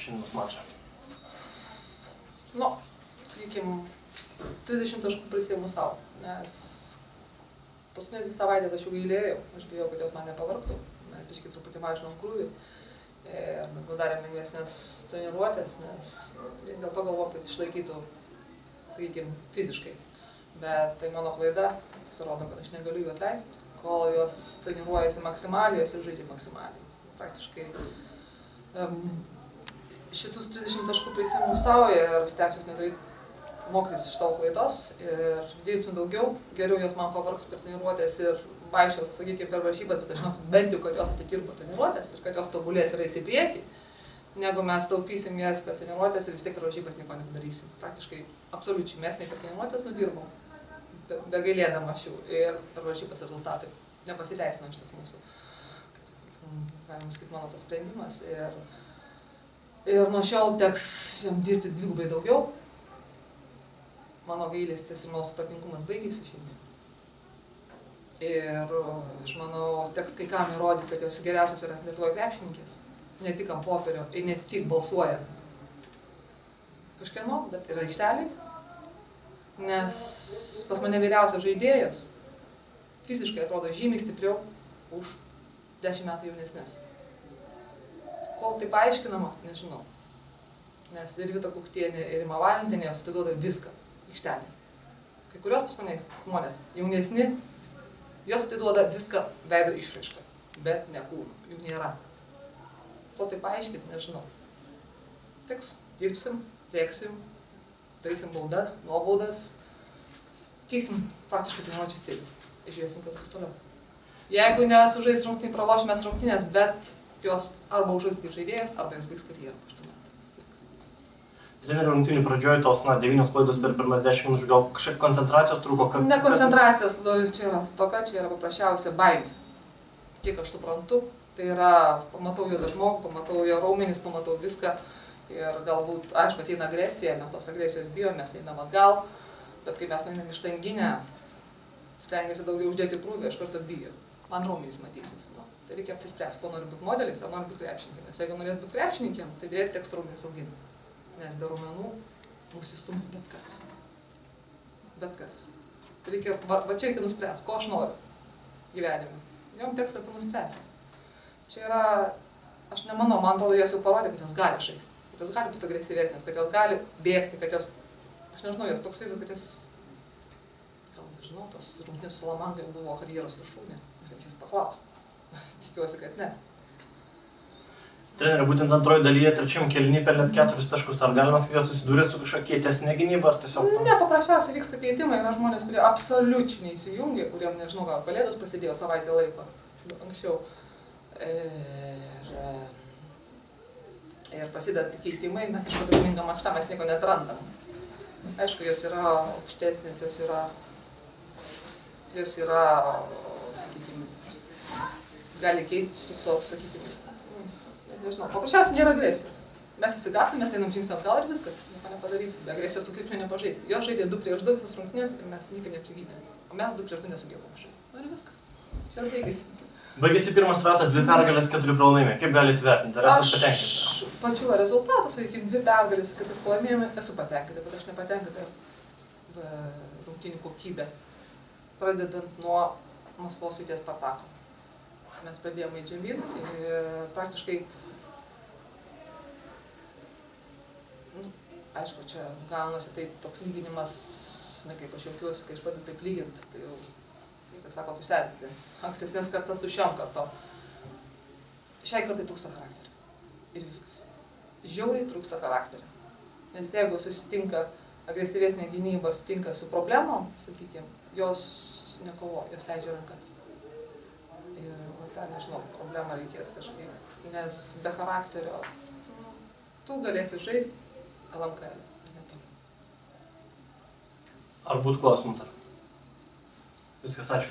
šiandienos mačą? Nu, sakykim, 30 taškų prisiimu savo, nes paskutinės 2 savaitės aš jau gailėjau, aš bijau, kad jos man nepavargtų, mes biškai truputį mažinom krūvį ir gal darėm lengvesnės treniruotės, nes dėl to galvoju, kad išlaikytų, sakykim, fiziškai. Bet tai mano klaida, pasirodo, kad aš negaliu jų atleisti, kol jos treniruojasi maksimaliai, jos ir žaidžia maksimaliai. Praktiškai šitus 30 taškų prisiimu savo ir stengsiuosi nedaryti, mokytis iš savo klaidos ir dirbsim daugiau, geriau jos man pavargs per treniruotės ir vaikščios, sakykime, per varžybas, bet aš žinosiu bent jau, kad jos atidirbo treniruotės ir kad jos tobulės ir eis į priekį, negu mes taupysim jas per treniruotės ir vis tiek per varžybas nieko nepadarysim. Praktiškai absoliučiai mes nei per treniruotės nudirbom, be gailėdama aš jų ir per varžybas rezultatai nepasiteisino šitas mūsų, galima sakyti, mano tas sprendimas ir nuo šiol teks jam dirbti dvigubai daugiau. Mano gailestis ir mano supratingumas baigėsi šiandien. Ir aš manau, teks kai kam įrodyti, kad jos geriausios yra Lietuvoje krepšininkės. Ne tik ant popierio ir ne tik balsuoja kažkieno, bet ir aikšteliai. Nes pas mane vyriausios žaidėjos fiziškai atrodo žymiai stipriau už 10 metų jaunesnės. Kol tai paaiškinama, nežinau. Nes ir Vita Kuktienė, ir Rima Valentinė jos atiduoda viską aikštelį. Kai kurios pas mane žmonės jaunesni, jos atiduoda viską veido išraišką, bet ne kūną, jų nėra. Ko tai paaiškinti, nežinau. Teks, dirbsim, rėksim, darysim baudas, nuobaudas, keisim praktiškai treniruočių stilių. Žiūrėsim, kas bus toliau. Jeigu nesužais rungtynį, pralošime rungtynės, bet jos arba užžais kaip žaidėjas, arba jos baigs karjerą po 8 metų. Trenerio rungtynių pradžioje tos 9 klaidos per pirmas 10 minučių, gal kažkiek koncentracijos trūko? Ne koncentracijos, čia yra tokia, čia yra paprasčiausia baimė. Kiek aš suprantu, tai yra, pamatau jo žmogų, pamatau jo raumenis, pamatau viską ir galbūt, aišku, ateina agresija, mes tos agresijos bijom, mes einam atgal, bet kai mes nueinam iš tanginę, stengiasi daugiau uždėti krūvį, aš kartu bijo. Man raumenis matysis. Nu, tai reikia apsispręsti, ko nori būti modeliais, ar nori būti krepšininkėm. Nes jeigu norės būti krepšininkėm, tai dėti teks raumenis auginti. Nes be raumenų nusistums bet kas. Bet kas. Reikia, va čia reikia nuspręsti, ko aš noriu gyvenime. Jom teks apie nuspręsti. Čia yra, aš nemanau, man atrodo, jos jau parodė, kad jos gali žaisti. Kad jos gali būti agresyvesnės, kad jos gali bėgti, kad jos, aš nežinau, jos toks vaizdas, kad jos, gal nežinau, tos rungtynės su Lamangai buvo karjeros viršūnė. Reikia jas paklausti. Tikiuosi, kad ne. Treneri, būtent antroji dalyje, trečiam kėliny pelnėt 4 taškus. Ar galima sakyti, kad susidūrėt su kažkokia kietesnė gynyba, ar tiesiog... Ne, paprasčiausiai vyksta keitimai. Yra žmonės, kurie absoliučiai neįsijungia, kuriem, nežinau, gal kalėdos prasidėjo savaitę laiko anksčiau. Ir prasideda keitimai, mes iš to galimingą mankštą, mes nieko neatrandam. Aišku, jos yra aukštesnės, jos yra, sakykime, gali keistis tos, sakykime, nežinau, paprasčiausiai nėra agresijos. Mes įsigastam, mes einam žingsnį atgal ir viskas, nieko nepadarysim. Be agresijos tų krepšinio nepažaisti. Jos žaidė 2 prieš 2 visas rungtynes ir mes nieko neapsigynėm. O mes 2 prieš 2 nesugebėjom žaisti. Nu ir viskas. Čia baigėsi. Baigėsi pirmas ratas, 2 pergalės, 4 pralaimėjimai. Kaip galite vertinti? Ar esate patenkinti? Aš pačiu rezultatą, sakykime, 2 pergalės, 4 pralaimėjimai, esu patenkinta, bet aš nepatenkinta rungtynių kokybę. Pradedant nuo Maskvos Srities Spartako. Mes pradėjome į Džemvin ir praktiškai, aišku, čia gaunasi taip toks lyginimas, ne kaip aš jaukiuosi, kai aš pradedu taip lyginti, tai jau, kaip sako, tu sensti, ankstesnės kartas su šiam kartom. Šiai kartai trūksta charakterio. Ir viskas. Žiauriai trūksta charakterio. Nes jeigu susitinka agresyvesnė gynyba, susitinka su problemom, sakykime, jos nekovoja, jos leidžia rankas. Ir ten, nežinau, problemą reikės kažkaip, nes be charakterio tu galėsi žaisti LMKL. Ar būtų klausimų dar? Viskas, ačiū.